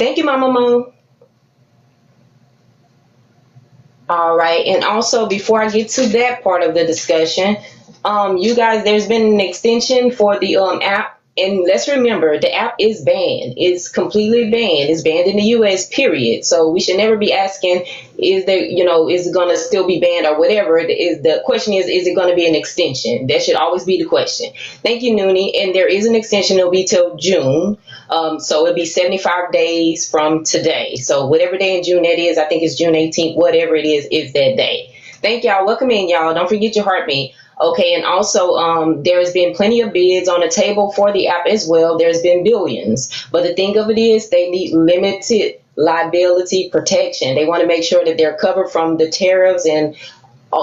Thank you, Mama Mo. All right, and also before I get to that part of the discussion, you guys, there's been an extension for the app, and let's remember the app is banned. It's completely banned. It's banned in the U.S. Period. So we should never be asking, is there, is it going to still be banned or whatever? The question is it going to be an extension? That should always be the question. Thank you, Noonie. And there is an extension. It'll be till June. So it'll be 75 days from today. So whatever day in June that is, I think it's June 18th, whatever it is that day. Thank y'all. Welcome in, y'all. Don't forget your heartbeat. Okay, and also there's been plenty of bids on the table for the app as well. There's been billions. But the thing of it is they need limited liability protection. They want to make sure that they're covered from the tariffs and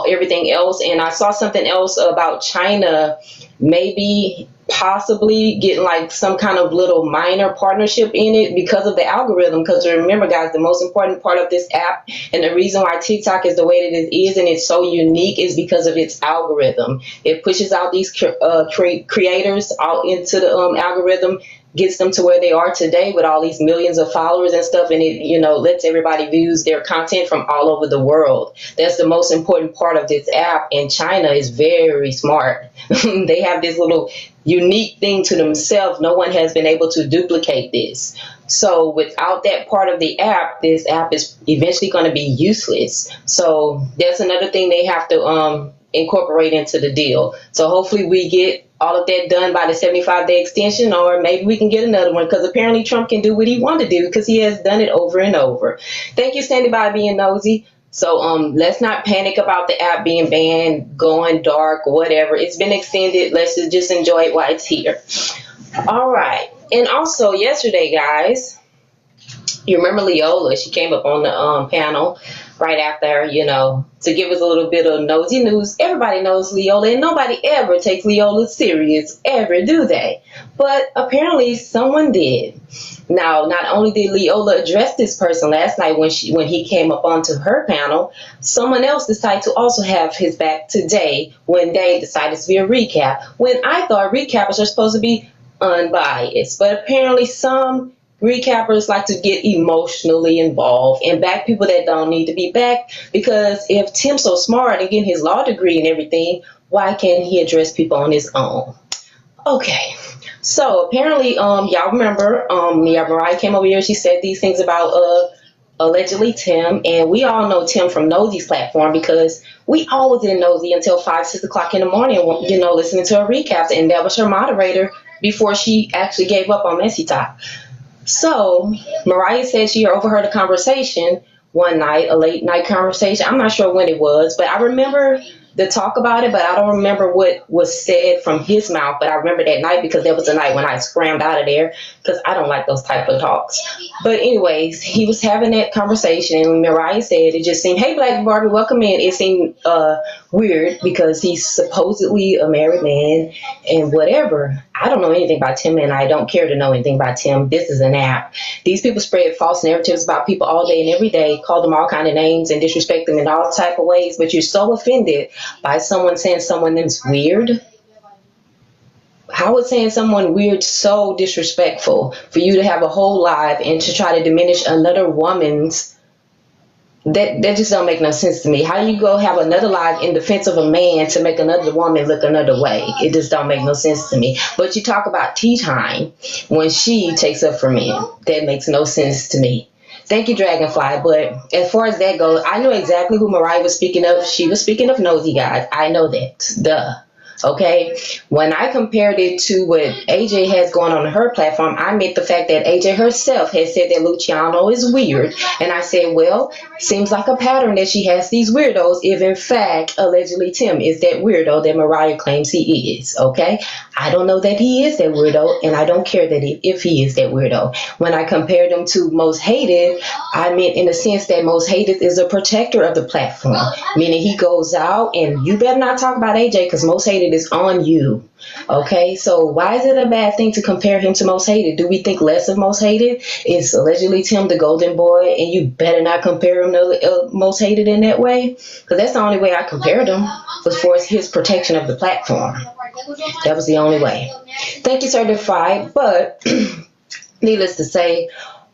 everything else. And I saw something else about China maybe possibly getting like some kind of little minor partnership in it because of the algorithm. Because remember, guys, the most important part of this app and the reason why TikTok is the way that it is and it's so unique is because of its algorithm. It pushes out these creators out into the algorithm, gets them to where they are today with all these millions of followers and stuff, and it lets everybody views their content from all over the world. That's the most important part of this app, and China is very smart. They have this little unique thing to themselves. No one has been able to duplicate this. So without that part of the app, this app is eventually going to be useless. So that's another thing they have to incorporate into the deal. So hopefully we get all of that done by the 75-day extension, or maybe we can get another one, because apparently Trump can do what he wanted to do because he has done it over and over. Thank you, Sandy, by being nosy. So let's not panic about the app being banned, going dark, whatever. It's been extended. Let's just enjoy it while it's here. All right. And also yesterday, guys, you remember Leola? She came up on the panel right after, to give us a little bit of nosy news. Everybody knows Leola, and nobody ever takes Leola serious, ever, do they? But apparently someone did. Now, not only did Leola address this person last night when he came up onto her panel, someone else decided to also have his back today when they decided to be a recap. When I thought recappers are supposed to be unbiased, but apparently some recappers like to get emotionally involved and back people that don't need to be backed, because if Tim's so smart and getting his law degree and everything, why can't he address people on his own? Okay, so apparently y'all remember Mariah came over here, she said these things about allegedly Tim, and we all know Tim from Nosy's platform because we all was in Nosy until 5-6 o'clock in the morning, listening to her recaps, and that was her moderator before she actually gave up on Messy Talk. So Mariah said she overheard a conversation one night, a late night conversation. I'm not sure when it was, but I remember the talk about it, but I don't remember what was said from his mouth. But I remember that night because that was the night when I scrambled out of there because I don't like those type of talks. But anyways, he was having that conversation, and Mariah said it just seemed, hey, Black Barbie, welcome in. It seemed weird because he's supposedly a married man and whatever. I don't know anything about Tim, and I don't care to know anything about Tim. This is an app. These people spread false narratives about people all day and every day, call them all kind of names and disrespect them in all type of ways, but you're so offended by someone saying someone is weird. How is saying someone weird so disrespectful for you to have a whole life and to try to diminish another woman's? That just don't make no sense to me. How you go have another life in defense of a man to make another woman look another way? It just don't make no sense to me. But you talk about tea time when she takes up for men. That makes no sense to me. Thank you, Dragonfly. But as far as that goes, I know exactly who Mariah was speaking of. She was speaking of Nosy, guys. I know that. Duh. Okay, when I compared it to what AJ has going on her platform, I meant the fact that AJ herself has said that Luciano is weird. And I said, well, seems like a pattern that she has these weirdos if in fact, allegedly Tim is that weirdo that Mariah claims he is. Okay, I don't know that he is that weirdo, and I don't care that if he is that weirdo. When I compared him to Most Hated, I meant in the sense that Most Hated is a protector of the platform, meaning he goes out and you better not talk about AJ because Most Hated is on you. Okay, so why is it a bad thing to compare him to Most Hated? Do we think less of Most Hated? Is allegedly Tim the golden boy, and you better not compare him to Most Hated in that way? Because that's the only way I compared him, was for his protection of the platform. That was the only way. Thank you, Certified. But needless to say,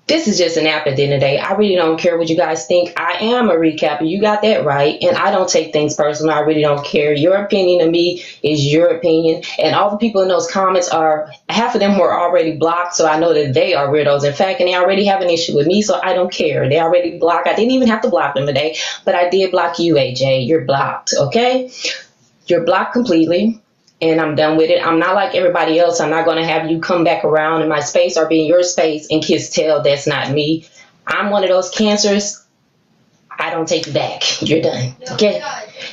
This is just an app at the end of the day. I really don't care what you guys think. I am a recapper. You got that right. And I don't take things personal. I really don't care. Your opinion of me is your opinion. And all the people in those comments are, half of them were already blocked. So I know that they are weirdos. In fact, and they already have an issue with me. So I don't care. They already blocked. I didn't even have to block them today. But I did block you, AJ. You're blocked. Okay? You're blocked completely. And I'm done with it. I'm not like everybody else. I'm not going to have you come back around in my space or be in your space and kiss tail. That's not me. I'm one of those cancers. I don't take it back. You're done. Okay?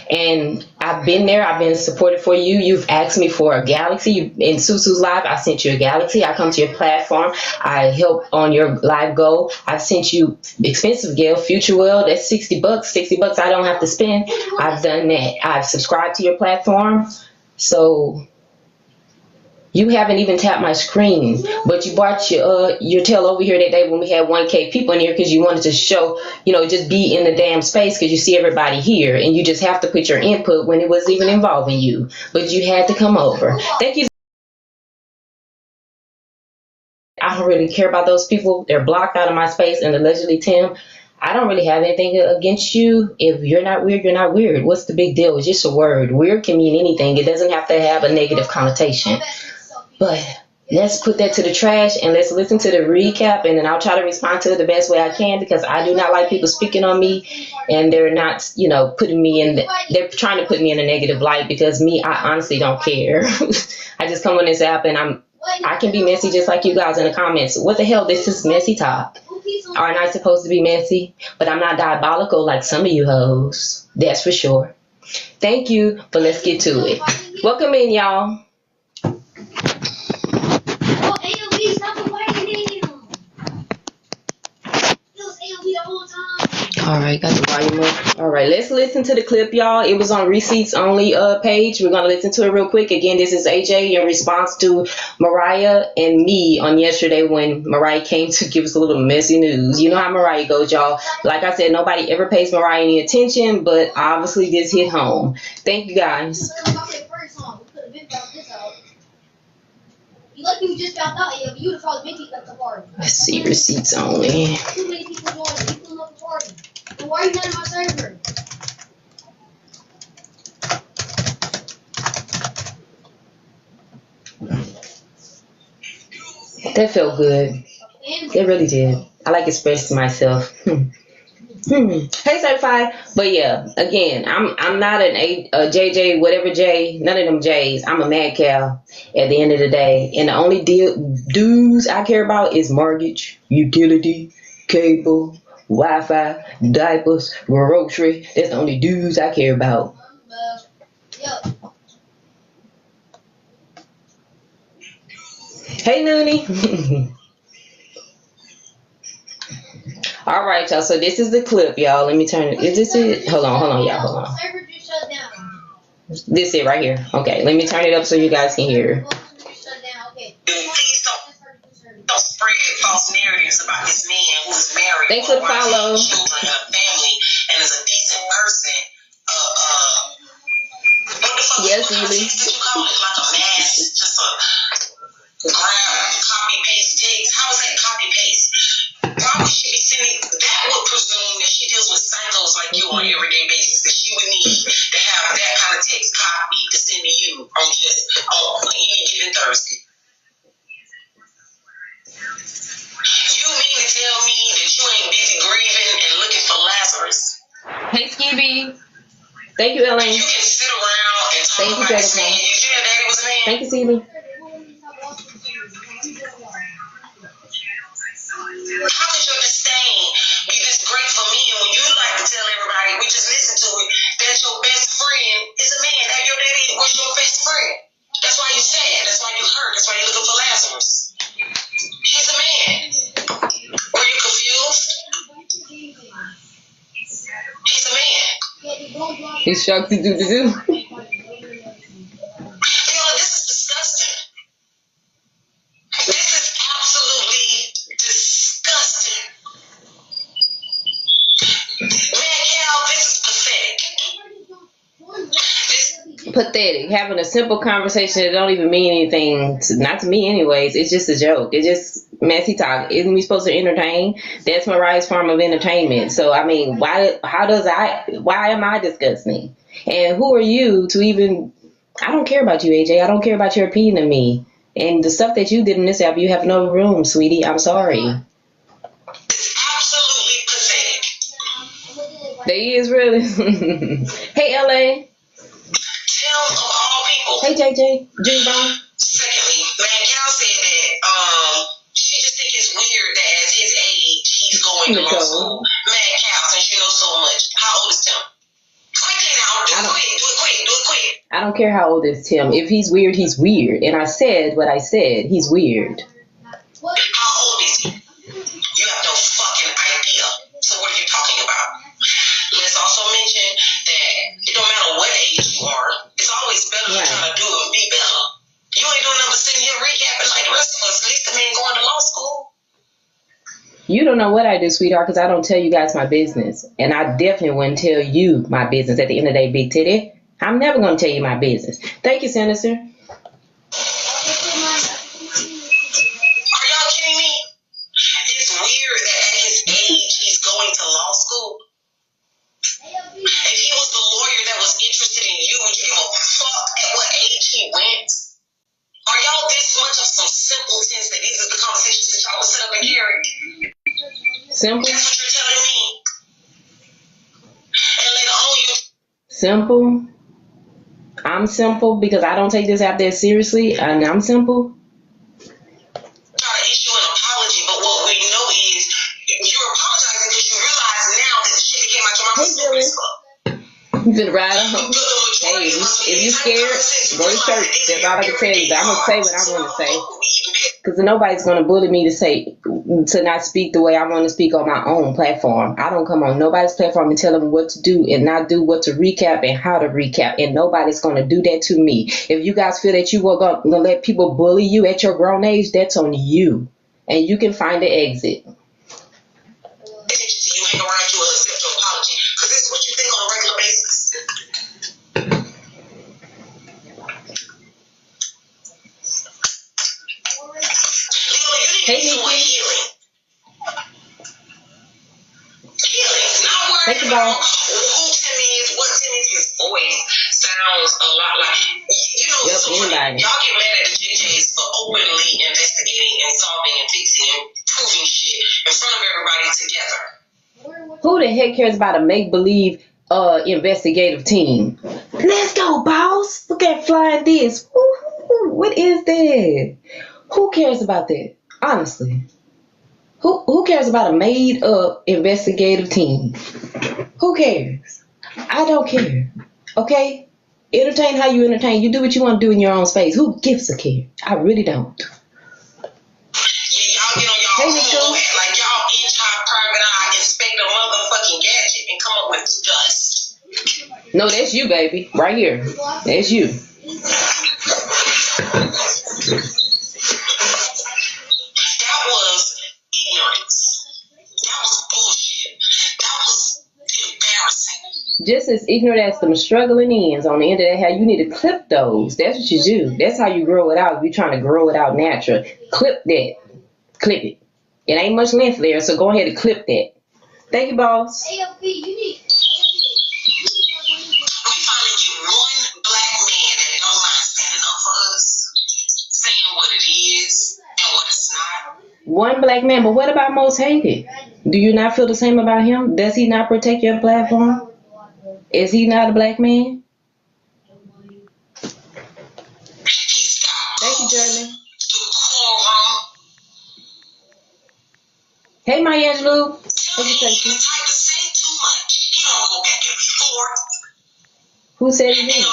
And I've been there. I've been supported for you. You've asked me for a galaxy. In Susu's live, I sent you a galaxy. I come to your platform. I help on your live goal. I've sent you expensive Gale, Future World. That's $60. $60 I don't have to spend. I've done that. I've subscribed to your platform. So you haven't even tapped my screen, but you brought your tail over here that day when we had 1K people in here because you wanted to show, just be in the damn space because you see everybody here and you just have to put your input when it was even involving you. But you had to come over. Thank you. I don't really care about those people. They're blocked out of my space, and allegedly Tim. I don't really have anything against you. If you're not weird, you're not weird. What's the big deal? It's just a word. Weird can mean anything. It doesn't have to have a negative connotation. But let's put that to the trash and let's listen to the recap, and then I'll try to respond to it the best way I can because I do not like people speaking on me and they're not, putting me in, they're trying to put me in a negative light because me, I honestly don't care. I just come on this app and I can be messy just like you guys in the comments. What the hell? This is messy talk. Aren't I supposed to be messy? But I'm not diabolical like some of you hoes. That's for sure. Thank you, but let's get to it. Welcome in, y'all. All right, got the volume up. All right, let's listen to the clip, y'all. It was on Receipts Only page. We're going to listen to it real quick. Again, this is AJ in response to Mariah and me on yesterday when Mariah came to give us a little messy news. You know how Mariah goes, y'all. Like I said, nobody ever pays Mariah any attention, but obviously this hit home. Thank you, guys. Like you just found out, you would have probably been at the party. Let's see, Receipts Only. Too many people joined. People love the party. But why are you not in my server? That felt good. It really did. I like expressing myself. Hey, certified. But yeah, again, I'm not a JJ, whatever J, none of them J's. I'm a MadKal at the end of the day. And the only dues I care about is mortgage, utility, cable, Wi-Fi, diapers, grocery. That's the only dues I care about. Hey, Noonie. All right, y'all. So this is the clip, y'all. Let me turn it. Is this it? Hold on, y'all. Hold on. This it right here. Okay, let me turn it up so you guys can hear. Please don't spread false narratives about this man who's married. Thanks for the follow. Children and a family, and is a decent person. What the fuck? Yes, really. Did you call it like a mass? Just a copy paste text. How is that copy paste? Why would she be sending? That would presume that she deals with cycles like you on an everyday basis. That she would need to have that kind of text copy to send to you on any given Thursday. You mean to tell me that you ain't busy grieving and looking for Lazarus? Hey, Skibby. Thank you, Ellen. You can sit around and talk about this man. Did you know daddy was a man? Thank you, Skibby. How could your disdain be this great for me? And when you like to tell everybody, we just listen to it, that your best friend is a man, that your daddy was your best friend. That's why you sad. That's why you hurt. That's why you're looking for Lazarus. He's a man. Were you confused? He's a man. He's shocked to do. Viola, this is disgusting. This is absolutely disgusting. MadKal, this is pathetic. pathetic. Having a simple conversation that don't even mean anything, not to me anyways. It's just a joke. It's just messy talk. Isn't we supposed to entertain? That's Mariah's form of entertainment. So I mean, why am I disgusting? And who are you to even? I don't care about you, AJ. I don't care about your opinion of me. And the stuff that you did in this app, you have no room, sweetie. I'm sorry. It's absolutely pathetic. They is really. Hey, LA. Tim, of all people. Hey, JJ. J-Bone. Secondly, MadKal said that she just think it's weird that at his age he's going to law school. MadKal, since you know so much, how old is Tim? Quickly now, do it quick. I don't care how old is Tim. If he's weird, he's weird. And I said what I said. He's weird. How old is he? You have no fucking idea. So what are you talking about? Let's also mention that it don't matter what age you are, it's always better to try to do it and be better. You ain't doing nothing but sitting here recapping like the rest of us. At least the man going to law school. You don't know what I do, sweetheart, because I don't tell you guys my business. And I definitely wouldn't tell you my business at the end of the day, Big Titty. I'm never going to tell you my business. Thank you, Senator. Are y'all kidding me? It's weird that at his age he's going to law school. If he was the lawyer that was interested in you, would you give a fuck at what age he went? Are y'all this much of some simpletons that these are the conversations that y'all would sit up and carry? Simple? That's what you're telling me. And later on you... Simple? I'm simple because I don't take this out there seriously, and I'm simple. Try to issue an apology, but what we know is you're apologizing because you realize now that the shit that came out your mouth was stupid as fuck. You finna ride on. Hey, if you scared, go to church. That's all I can tell you. But I'm gonna say what I want to say, because nobody's gonna bully me to not speak the way I want to speak on my own platform. I don't come on nobody's platform and tell them what to do and not do what to recap and how to recap, and nobody's gonna do that to me. If you guys feel that you were gonna let people bully you at your grown age, that's on you, and you can find the exit. You hang around, you will accept your apology, because this is what you think on a regular basis. Hey, healing. Not worrying Thank you, about who Timmy is, what Timmy's his voice sounds a lot like. You know, yep, so anybody. Y'all get mad at the JJs for openly investigating and solving and fixing and proving shit in front of everybody together. Who the heck cares about a make-believe investigative team? Let's go, boss. Look at flying this. What is that? Who cares about that? Honestly. Who cares about a made-up investigative team? Who cares? I don't care. Okay? Entertain how you entertain. You do what you want to do in your own space. Who gives a care? I really don't. Yeah, y'all get on y'all own like y'all each have private eye inspect a motherfucking gadget and come up with dust. No, that's you, baby. Right here. That's you. That was ignorance. That was bullshit. That was embarrassing. Just as ignorant as them struggling ends on the end of that hair, you need to clip those. That's what you do. That's how you grow it out. If you're trying to grow it out natural, clip that. Clip it. It ain't much length there, so go ahead and clip that. Thank you, boss. We finally get one black man that don't mind standing up for us, saying what it is and what it's not. One black man, but what about most hated? Do you not feel the same about him? Does he not protect your platform? Is he not a black man? He's got Thank you, Jeremy. decorum. Hey, my Angelou. Tell me the type to say too much. He don't go back and forth. Who said he And did? all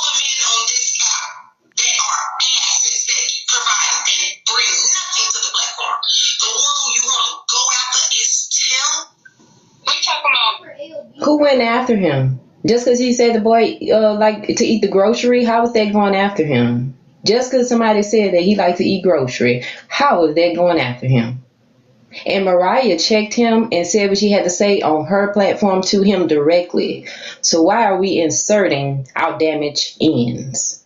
the men on this app, they are asses that provide and bring nothing to the platform. The one who you want to go after is Tim. We talking about Who went after him? Just because he said the boy like to eat the grocery, how is that going after him? Just because somebody said that he liked to eat grocery, how is that going after him? And Mariah checked him and said what she had to say on her platform to him directly. So why are we inserting our damaged ends?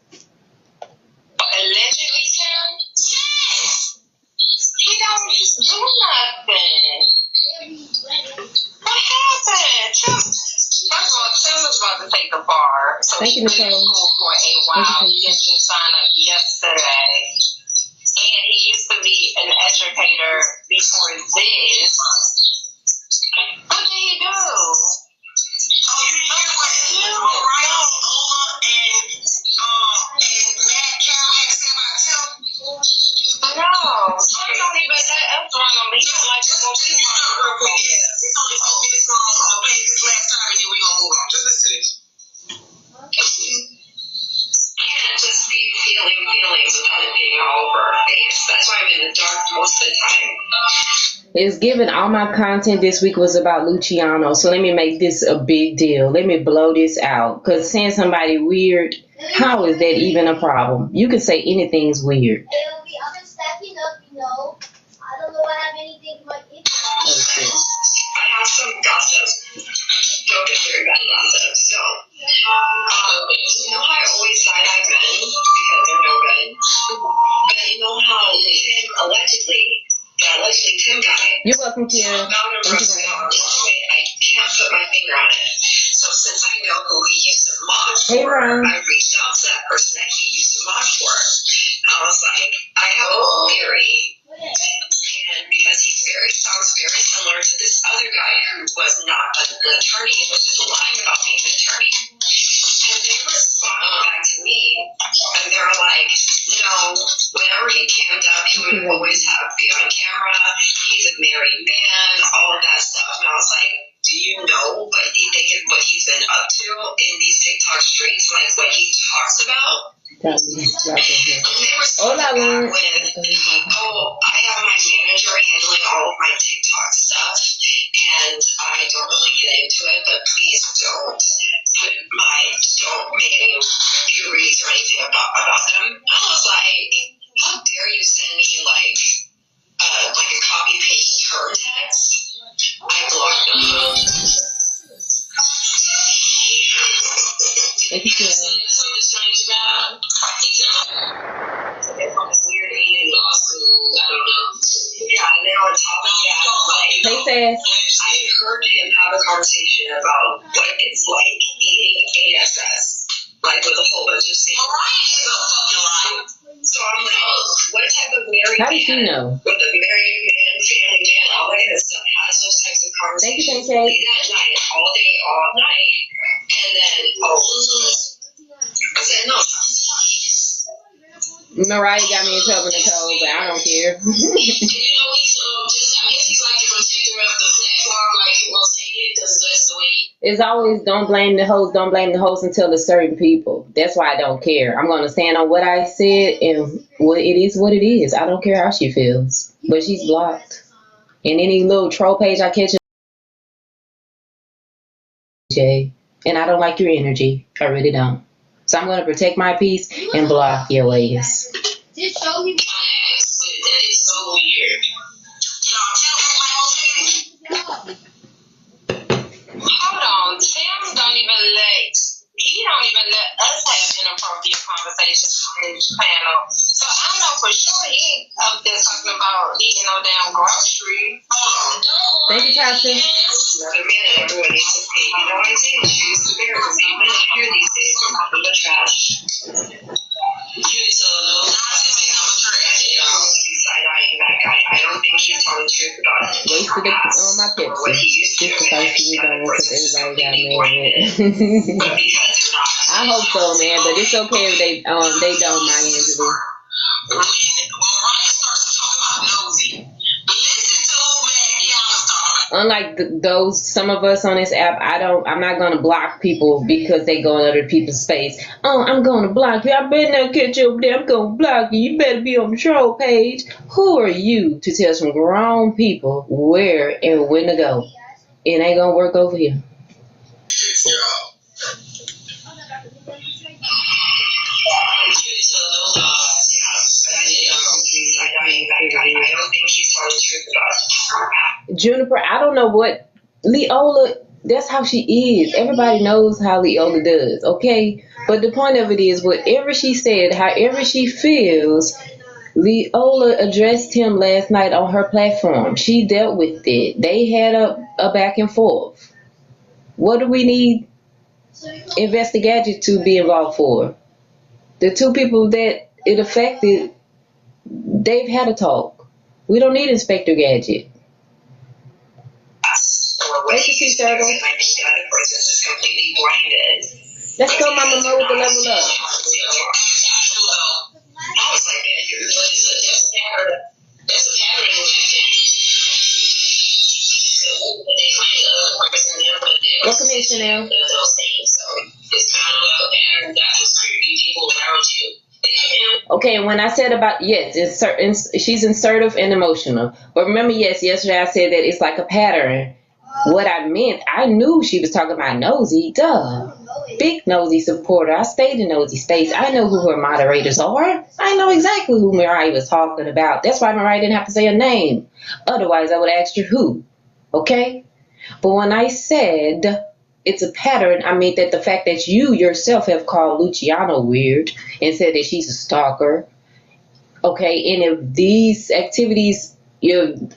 Allegedly, Tim? Yes! He don't do nothing. What happened? Tim, first of all, Tim was about to take the bar. So Thank you, he's been in Nicole. school for a while. He just signed up yesterday. And he used to be an educator before this. What did he do? Oh, you didn't hear what Mariah, Ola, and MadKal had to say about Tim? No, Tim don't even let us run him. He don't like to go to real quick. It's only 4 minutes long. I'm gonna play this last time and then we're gonna move on. Just listen to this. Can't just be feeling feelings without it being all over our face. That's why I'm in the dark most of the time. It's given all my content this week was about Luciano, so let me make this a big deal. Let me blow this out. Because saying somebody weird, how is that even a problem? You can say anything's weird. I've been stacking up, I don't know I have anything in my ear. Okay. I have some gossip. Don't get very bad gossip. So, how I always side-eye men because they're no good. But you know how Tim allegedly Tim got it. You're welcome, Karen. I can't put my finger on it. So since I know who he used to mosh Hey, for, Ron. I reached out to that person that he used to mosh for. I was like, I have a theory. And because he sounds very similar to this other guy who was not an attorney, was just lying about being an attorney. And they responded back to me, and they were like, no, whenever he cammed up, he would always be on camera. He's a married man, all of that stuff. And I was like, do you know what he's been up to in these TikTok streets, like what he talks about? And they responded back with, I have my manager handling all of my TikTok stuff, and I don't really get into it, but please don't make any theories or anything about them. I was like, how dare you send me like a copy paste term text? I blocked them. Something strange about it's weird eating lawsuit. I don't know. Yeah, and then on top of that, Hey, Sass. I heard him have a conversation about what it's like eating ASS, like with a whole bunch of things. Mariah is a fucking liar. So I'm like, what type of married How did she know? With a married man, family man, all that kind of stuff has those types of conversations Thank you, late at night, all day, all night, and then I said no. Mariah got me in trouble, Nicole, but I don't care. He's just, I guess he's like the protector of the platform, like, well, take it, because that's the way. It's always don't blame the host until it's certain people. That's why I don't care. I'm going to stand on what I said, and what it is what it is. I don't care how she feels. But she's blocked. And any little troll page I catch, Ajay. And I don't like your energy. I really don't. So I'm going to protect my peace and block your ass. Just show me. That is so weird. Hold on, Tim he don't even let us have inappropriate conversations on his panel. So I know for sure he ain't up there talking about eating no damn grocery. Thank you, Cassie. Another man that everyone needs to pay. You know what I'm saying? Choose the bear. Because even here these days, we're not in the trash. I don't think he's telling the truth about it. Wasted it on my Pepsi. Just because you don't because everybody got mad at it. I hope so, man, but it's okay if they don't, Maya Angelou. When Mariah starts to talk about nosy, listen to who MadKal was talking about. Unlike those, some of us on this app, I'm not gonna block people because they go in other people's space. Oh, I'm gonna block you. I better not catch you up there. I'm gonna block you. You better be on the troll page. Who are you to tell some grown people where and when to go? It ain't gonna work over here. I don't think he's tell the truth about it. Juniper, I don't know what Leola. That's how she is. Everybody knows how Leola does, okay? But the point of it is, whatever she said, however she feels, Leola addressed him last night on her platform. She dealt with it. They had a back and forth. What do we need Investigadget to be involved for? The two people that it affected, they've had a talk. We don't need Inspector Gadget. Thank you, Circle. The other person is completely blinded. Let's go, Mama Mo, with the level up. I was like, that's a pattern. Welcome in, Chanel. It's kind of a pattern that is creepy people around you. Okay, when I said about, yes, she's assertive and emotional. But remember, yes, yesterday I said that it's like a pattern. What I meant, I knew she was talking about Nosy. Duh. Big Nosy supporter. I stayed in Nosy space. I know who her moderators are. I know exactly who Mariah was talking about. That's why Mariah didn't have to say her name. Otherwise, I would have asked her who. Okay? But when I said it's a pattern, I mean that the fact that you yourself have called Luciano weird and said that she's a stalker. Okay? And if these activities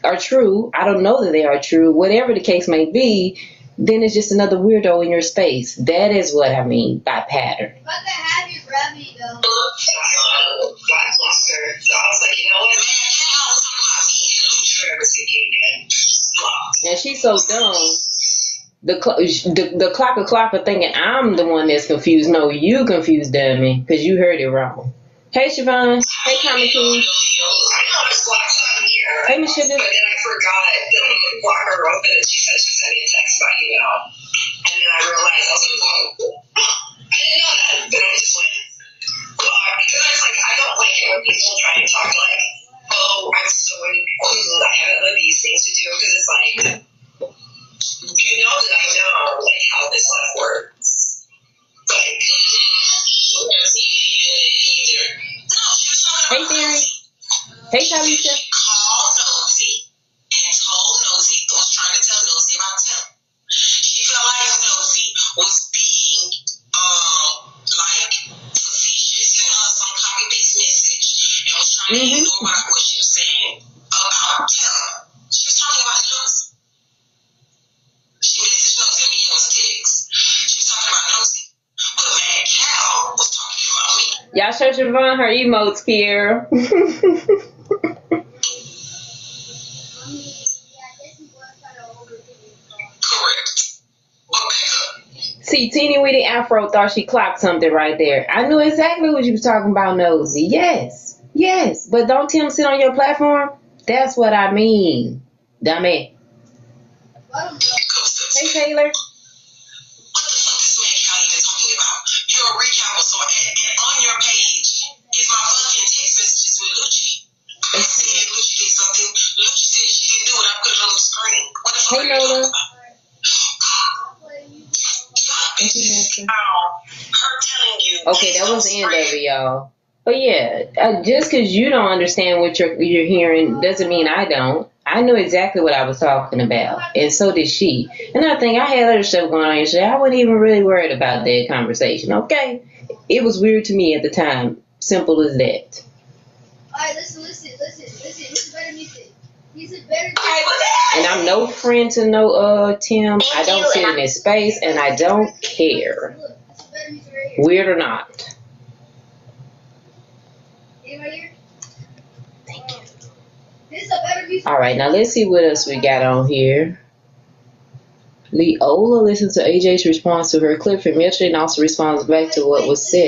are true, I don't know that they are true, whatever the case may be, then it's just another weirdo in your space. That is what I mean by pattern. But they have you grab me though. God bless her. So I was like, you know what? And she's so dumb. The clocker thinking I'm the one that's confused. No, you confused, dummy, because you heard it wrong. Hey, Siobhan. Hey, Comic King. Hey, Miss Sugar. But then I forgot that I could block her open, and she said she sent me a text about you now. And then I realized, I was like, oh, I didn't know that. But I just went, block. Because I was like, I don't like it when people try to talk like, oh, I'm so important, I have other these things to do. Because it's like, you know that I know, like, how this stuff works. Like, never seen either. No, she was talking Hey, about Theory. Hey, Talisha. Called Nosy and told Nosy, was trying to tell Nosy about Tim. She felt like Nosy was being, like, facetious, sending her some copy-paste message and was trying to ignore what she was saying about Tim. She was talking about Nosy. She messaged Nosy. I mean, it was a text. She was talking about Nosy. But MadKal was talking about me. Y'all show Siobhan her emotes here. See, Teeny Weeny Afro thought she clocked something right there. I knew exactly what you was talking about, Nosy. Yes. Yes. But don't Tim sit on your platform? That's what I mean. Dummy. Hey, Taylor. What the fuck is MadKal even talking about? You're a recap, so and on your page is my fucking text messages with Lucci. I said Lucci did something. Lucci said she didn't do it. I put it on the screen. What the fuck Hey, are you talking Lola. about? Her telling you. Okay, that was the end of it, y'all. But yeah, just because you don't understand what you're hearing doesn't mean I don't. I knew exactly what I was talking about, and so did she. Another thing, I had other stuff going on yesterday. I wasn't even really worried about that conversation, okay? It was weird to me at the time. Simple as that. Alright, listen. He's better music. He's a better And I'm no friend to no Tim. I don't sit in his space, and I don't care. Look, this is better music right here. Weird or not. Anybody here? Thank you. This is a better music. All right, now let's see what else we got on here. Leola listens to AJ's response to her clip from yesterday and also responds back to what was said.